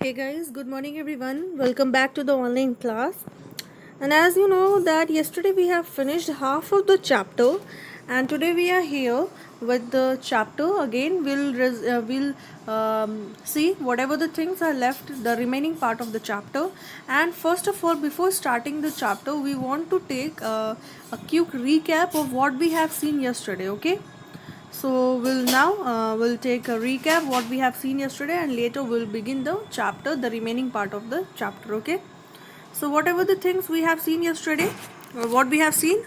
Hey guys, good morning everyone. Welcome back to the online class. And as you know that yesterday we have finished half of the chapter and today we are here with the chapter again. We'll see whatever the things are left, the remaining part of the chapter. And first of all, before starting the chapter, we want to take a quick recap of what we have seen yesterday, okay? So we'll take a recap what we have seen yesterday and later we'll begin the chapter, the remaining part of the chapter, okay? So whatever the things we have seen yesterday, what we have seen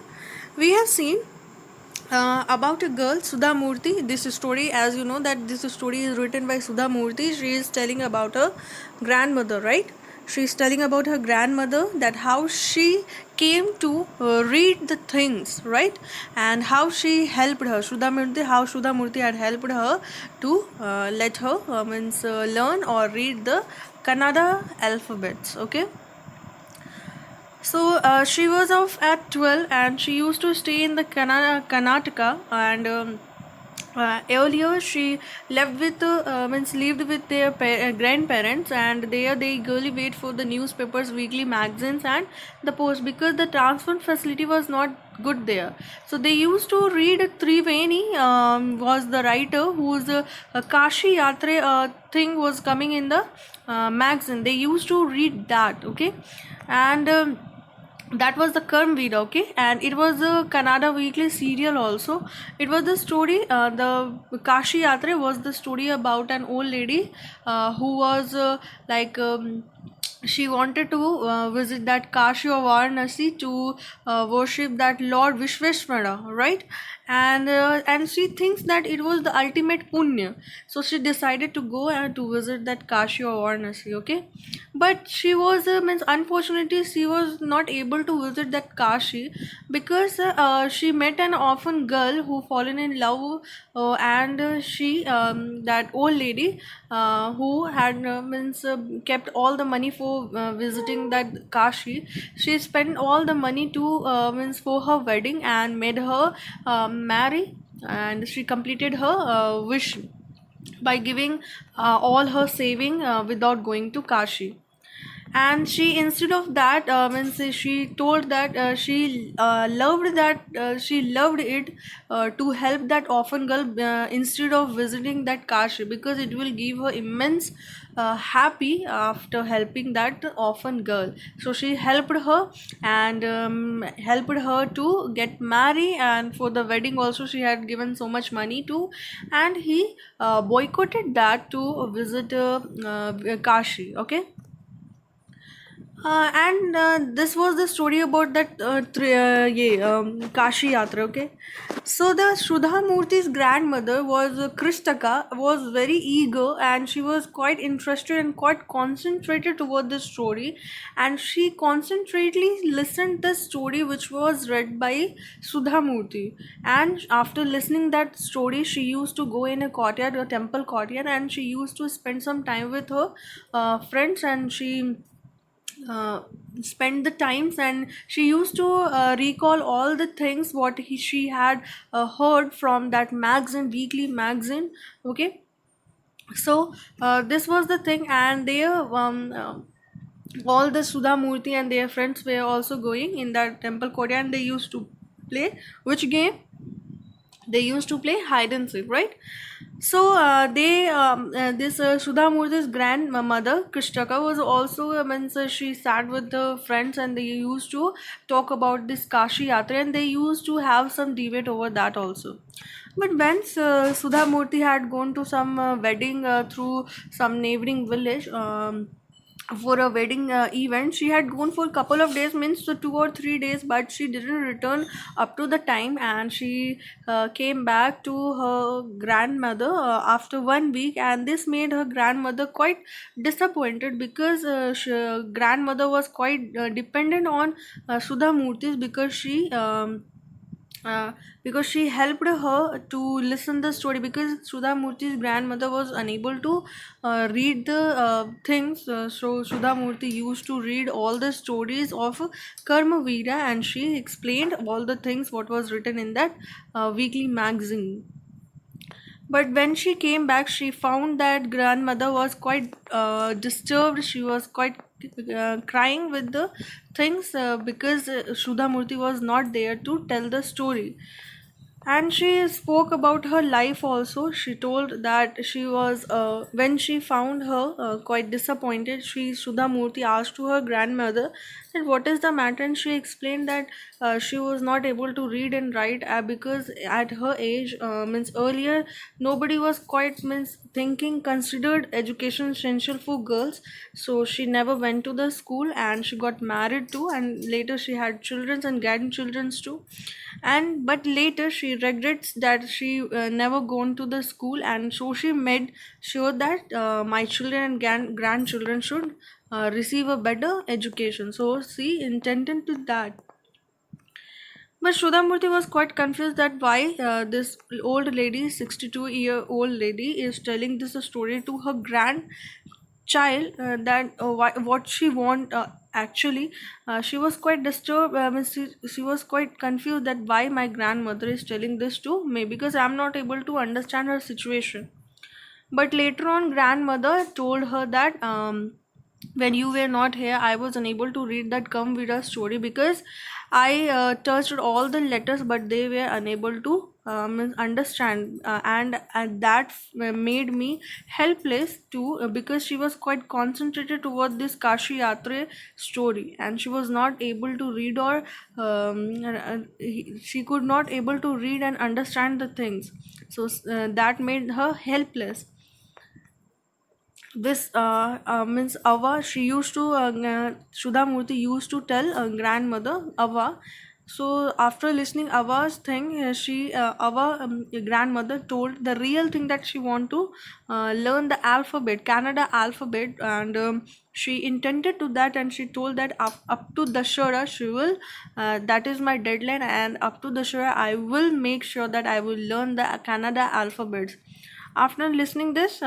about a girl, Sudha Murthy. This story, as you know, that this story is written by Sudha Murthy. She is telling about her grandmother, right? She is telling about her grandmother, that how she came to read the things, right? And how she helped her, how Sudha Murthy had helped her to let her learn or read the Kannada alphabets, okay? So she was of at 12 and she used to stay in the Karnataka, and earlier she lived with their grandparents, and there they eagerly wait for the newspapers, weekly magazines and the post, because the transport facility was not good there. So they used to read Triveni, was the writer whose Kashi Yatre thing was coming in the magazine. They used to read that, okay? And that was the Karmveer, okay, and it was a Kannada weekly serial also. It was the story, the Kashi Yatra was the story about an old lady who was she wanted to visit that Kashi or Varanasi to worship that Lord Vishveshvara, right? And she thinks that it was the ultimate punya, so she decided to go and to visit that Kashi or Varanasi, okay? But she was unfortunately she was not able to visit that Kashi because she met an orphan girl who fallen in love, and she that old lady who had kept all the money for visiting that Kashi. She spent all the money to for her wedding and made her marry, and she completed her wish by giving all her saving without going to Kashi. And she, instead of that, she told that she loved it to help that orphan girl instead of visiting that Kashi, because it will give her immense happy after helping that orphan girl. So she helped her and helped her to get married, and for the wedding also she had given so much money to, and he boycotted that to visit Kashi, okay? And this was the story about that Kashi Yatra. Okay, so the Sudha Murthy's grandmother was Krishtaka, was very eager, and she was quite interested and quite concentrated toward the story, and she concentratedly listened the story which was read by Sudha Murthy. And after listening that story, she used to go in a courtyard, a temple courtyard, and she used to spend some time with her friends, and she uh, spend the times, and she used to recall all the things she had heard from that magazine, weekly magazine, okay? So this was the thing, and all the Sudha Murthy and their friends were also going in that temple courtyard, and they used to play which game? They used to play hide and seek, right? So they this Sudha Murthy's grandmother Krishtaka was also she sat with the friends, and they used to talk about this Kashi Yatra, and they used to have some debate over that also. But once Sudha Murthy had gone to some wedding through some neighboring village, for a wedding event. She had gone for a couple of days, means 2 or 3 days, but she didn't return up to the time, and she came back to her grandmother after 1 week, and this made her grandmother quite disappointed, because grandmother was quite dependent on Sudha Murthy, because she helped her to listen the story, because Sudha Murthy's grandmother was unable to read the things. So Sudha Murthy used to read all the stories of Karmavira, and she explained all the things what was written in that weekly magazine. But when she came back, she found that grandmother was quite disturbed. She was quite crying with the things because Sudha was not there to tell the story. And she spoke about her life also. She told that she was, when she found her quite disappointed, Sudha asked to her grandmother that what is the matter, and she explained that she was not able to read and write because at her age, means earlier, nobody was quite means thinking considered education essential for girls. So she never went to the school, and she got married too, and later she had children and grandchildren too. And but later she regrets that she never gone to the school, and so she made sure that my children and grandchildren should receive a better education, so she intended to that. But Sudhamurti was quite confused that why this old lady, 62-year-old lady, is telling this story to her grandchild, that what she want actually. She was quite disturbed. Means she was quite confused that why my grandmother is telling this to me, because I'm not able to understand her situation. But later on, grandmother told her that when you were not here, I was unable to read that Come Vida story because I touched all the letters, but they were unable to understand, and that made me helpless too, because she was quite concentrated toward this Kashi Yatre story, and she was not able to read, or she could not able to read and understand the things. So that made her helpless. This means Ava, she used to Sudha Murthy used to tell grandmother Ava. So after listening Ava's thing, she Ava grandmother told the real thing, that she want to learn the alphabet, Canada alphabet, and she intended to that, and she told that up to Dashara she will, that is my deadline, and up to Dashara I will make sure that I will learn the Canada alphabets. After listening this,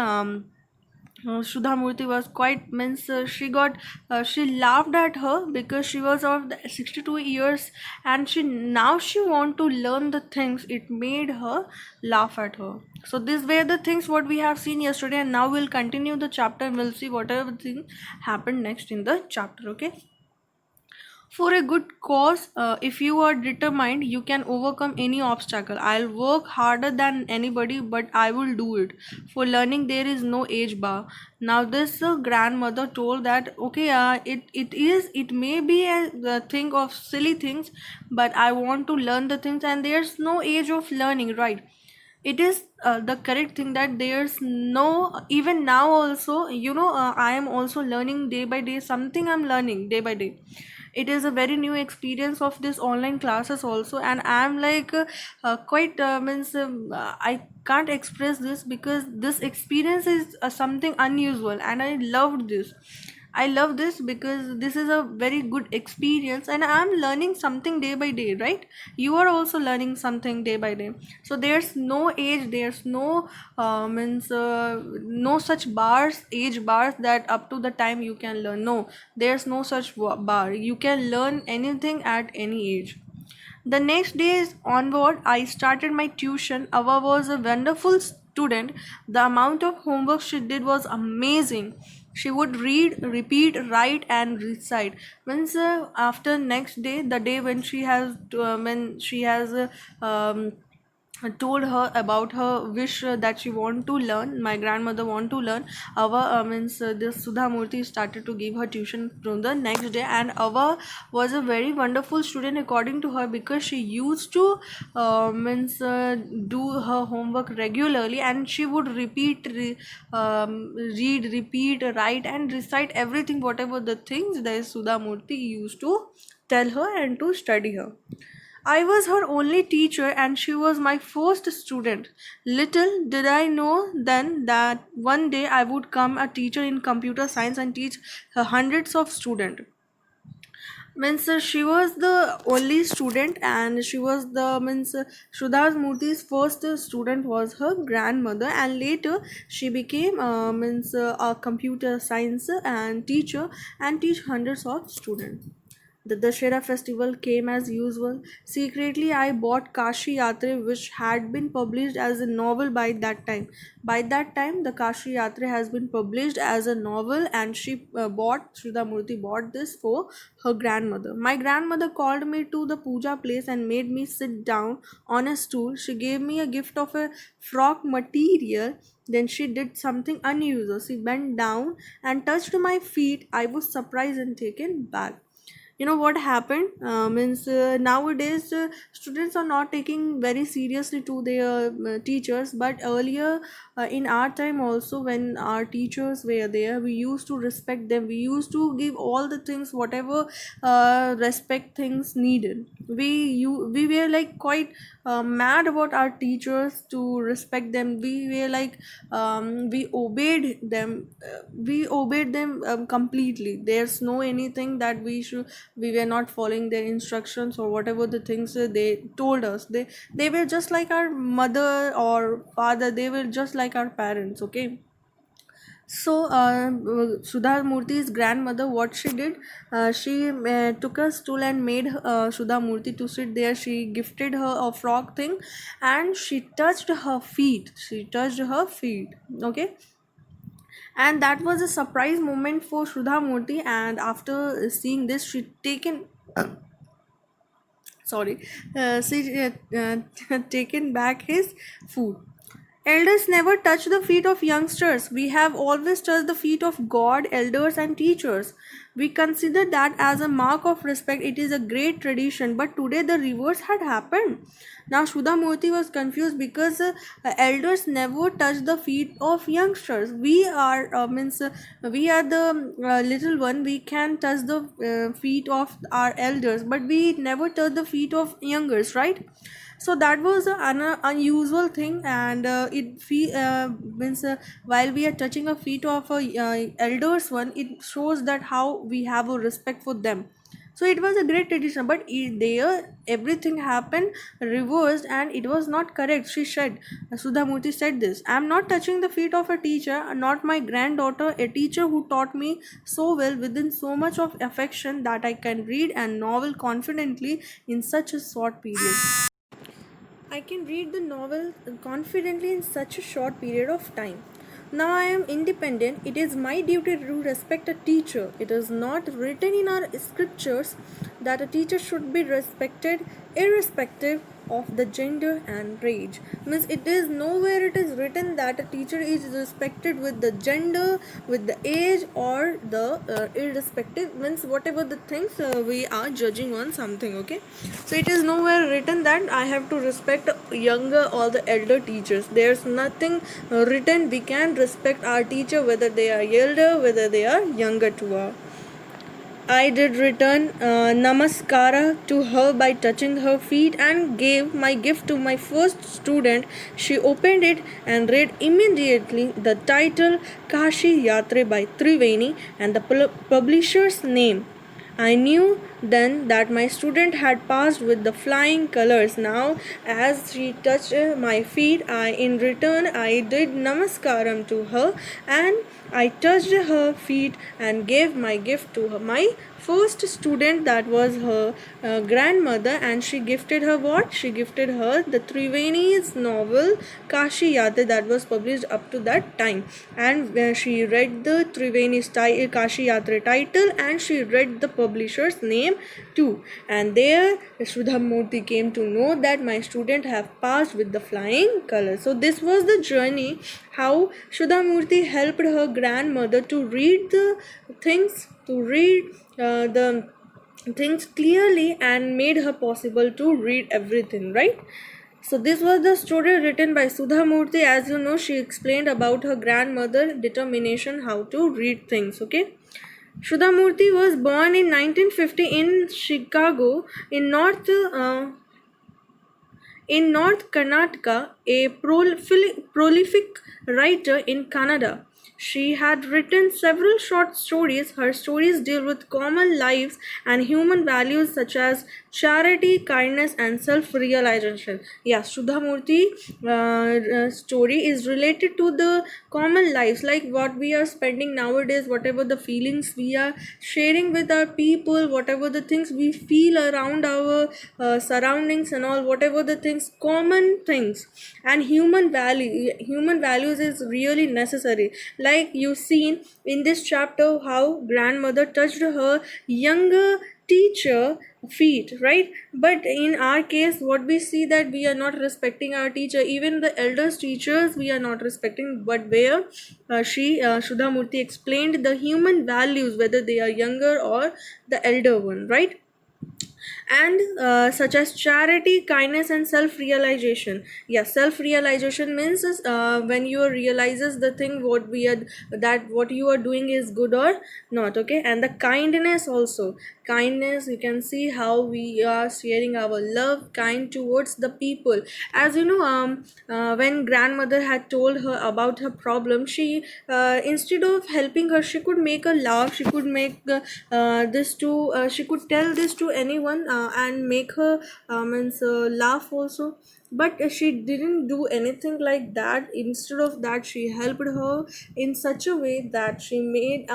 Sudha Murthy was quite means she laughed at her because she was of the 62 years, and she want to learn the things. It made her laugh at her. So these were the things what we have seen yesterday, and now we'll continue the chapter and we'll see whatever thing happened next in the chapter. Okay. For a good cause, if you are determined, you can overcome any obstacle. I'll work harder than anybody, but I will do it. For learning, there is no age bar. Now, this grandmother told that, okay, it may be a thing of silly things, but I want to learn the things, and there's no age of learning, right? It is the correct thing that there's no, even now also, I am also learning day by day, something I'm learning day by day. It is a very new experience of this online classes also, and I'm like quite means I can't express this, because this experience is something unusual, and I love this because this is a very good experience, and I'm learning something day by day, right? You are also learning something day by day. So there's no age, there's no means no such bars, age bars, that up to the time you can learn. No, there's no such bar. You can learn anything at any age. The next day onward, I started my tuition. Ava was a wonderful student. The amount of homework she did was amazing. She would read, repeat, write, and recite. Means after next day, the day when she has told her about her wish that she want to learn, my grandmother want to learn. Ava means this Sudha Murthy started to give her tuition from the next day, and Ava was a very wonderful student according to her, because she used to means do her homework regularly, and she would read, repeat, write, and recite everything, whatever the things that Sudha Murthy used to tell her and to study her. I was her only teacher, and she was my first student. Little did I know then that one day I would come a teacher in computer science and teach hundreds of students. Means she was the only student, and she was the means Shuddhas Murthy's first student was her grandmother, and later she became means a computer science and teacher, and teach hundreds of students. The Dashera festival came as usual. Secretly, I bought Kashi Yatre, which had been published as a novel by that time. By that time, the Kashi Yatre has been published as a novel, and Shuddha Murthy bought this for her grandmother. My grandmother called me to the puja place and made me sit down on a stool. She gave me a gift of a frock material. Then she did something unusual. She bent down and touched my feet. I was surprised and taken back. You know what happened, means nowadays students are not taking very seriously to their teachers, but earlier, in our time also, when our teachers were there, we used to respect them, we used to give all the things, whatever respect things needed. We were like quite mad about our teachers to respect them. We were like, we obeyed them, completely. There's no anything that we were not following their instructions or whatever the things they told us. They were just like our mother or father, they were just like our parents, okay. So, Sudha Murthy's grandmother, what she did, she took a stool and made Sudha Murthy to sit there. She gifted her a frog thing, and she touched her feet. She touched her feet. Okay, and that was a surprise moment for Sudha Murthy. And after seeing this, she taken sorry, taken back his food. Elders never touch the feet of youngsters. We have always touched the feet of God, elders, and teachers. We consider that as a mark of respect. It is a great tradition, but today the reverse had happened. Now Sudha Murthy was confused because elders never touch the feet of youngsters. We are the little one. We can touch the feet of our elders, but we never touch the feet of youngers, right? So that was an unusual thing, and means while we are touching a feet of a elders one, it shows that how we have a respect for them. So it was a great tradition, but there everything happened reversed, and it was not correct. She said, Sudha Murthy said this: I am not touching the feet of a teacher, not my granddaughter, a teacher who taught me so well within so much of affection that I can read a novel confidently in such a short period. I can read the novel confidently in such a short period of time. Now I am independent. It is my duty to respect a teacher. It is not written in our scriptures that a teacher should be respected irrespective of the gender and age. Means it is nowhere it is written that a teacher is respected with the gender, with the age, or the irrespective, means whatever the things we are judging on something, okay. So it is nowhere written that I have to respect younger or the elder teachers. There's nothing written. We can respect our teacher whether they are elder, whether they are younger to us. I did return namaskara to her by touching her feet and gave my gift to my first student. She opened it and read immediately the title Kashi Yatre by Triveni and the publisher's name. I knew then that my student had passed with the flying colors. Now, as she touched my feet, in return, I did namaskaram to her, and I touched her feet and gave my gift to her. My first student, that was her grandmother, and she gifted her what? She gifted her the Triveni's novel Kashi Yatra that was published up to that time, and she read the Triveni's Kashi Yatra title, and she read the publisher's name too. And there Sudha Murthy came to know that my student have passed with the flying colors. So this was the journey how Sudha Murthy helped her grandmother to read the things, to read the things clearly, and made her possible to read everything, right? So this was the story written by Sudha Murthy. As you know, she explained about her grandmother determination how to read things, okay. Sudha Murthy was born in 1950 in Chicago, in North Karnataka, a prolific writer in Kannada. She had written several short stories. Her stories deal with common lives and human values such as charity, kindness, and self realization. Yeah, Sudha Murthy story is related to the common lives, like what we are spending nowadays, whatever the feelings we are sharing with our people, whatever the things we feel around our surroundings and all, whatever the things, common things, and human values is really necessary. Like you seen in this chapter how grandmother touched her younger teacher feet, right? But in our case what we see that we are not respecting our teacher, even the elders teachers we are not respecting. But where Sudha Murthy explained the human values, whether they are younger or the elder one, right? And such as charity, kindness, and self-realization. Yeah, self-realization means when you realizes the thing what we are, that what you are doing is good or not, okay? And the kindness also, kindness, you can see how we are sharing our love kind towards the people. As you know, when grandmother had told her about her problem, she instead of helping her, she could make her laugh, she could make this to she could tell this to anyone and make her means laugh also. But she didn't do anything like that. Instead of that, she helped her in such a way that she made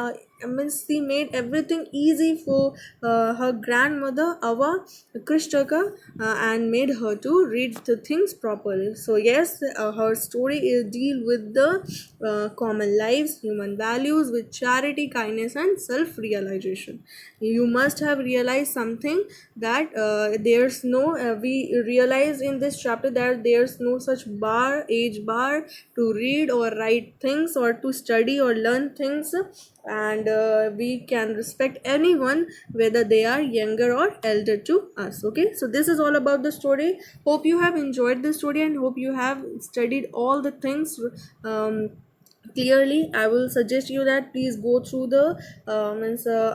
means she made everything easy for her grandmother Ava Krishtaka, and made her to read the things properly. So yes, her story is deal with the common lives, human values with charity, kindness, and self realization. You must have realized something, that there's no we realize in this chapter that there's no such age bar to read or write things or to study or learn things. And we can respect anyone whether they are younger or elder to us. Okay, so this is all about the story. Hope you have enjoyed the story and hope you have studied all the things clearly. I will suggest you that please go through the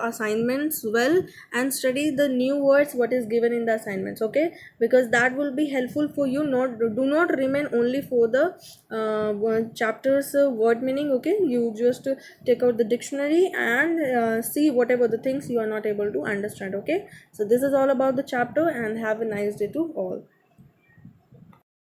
assignments well, and study the new words what is given in the assignments, okay? Because that will be helpful for you. Not do not remain only for the chapters word meaning, okay? You just take out the dictionary and see whatever the things you are not able to understand, okay? So this is all about the chapter, and have a nice day to all.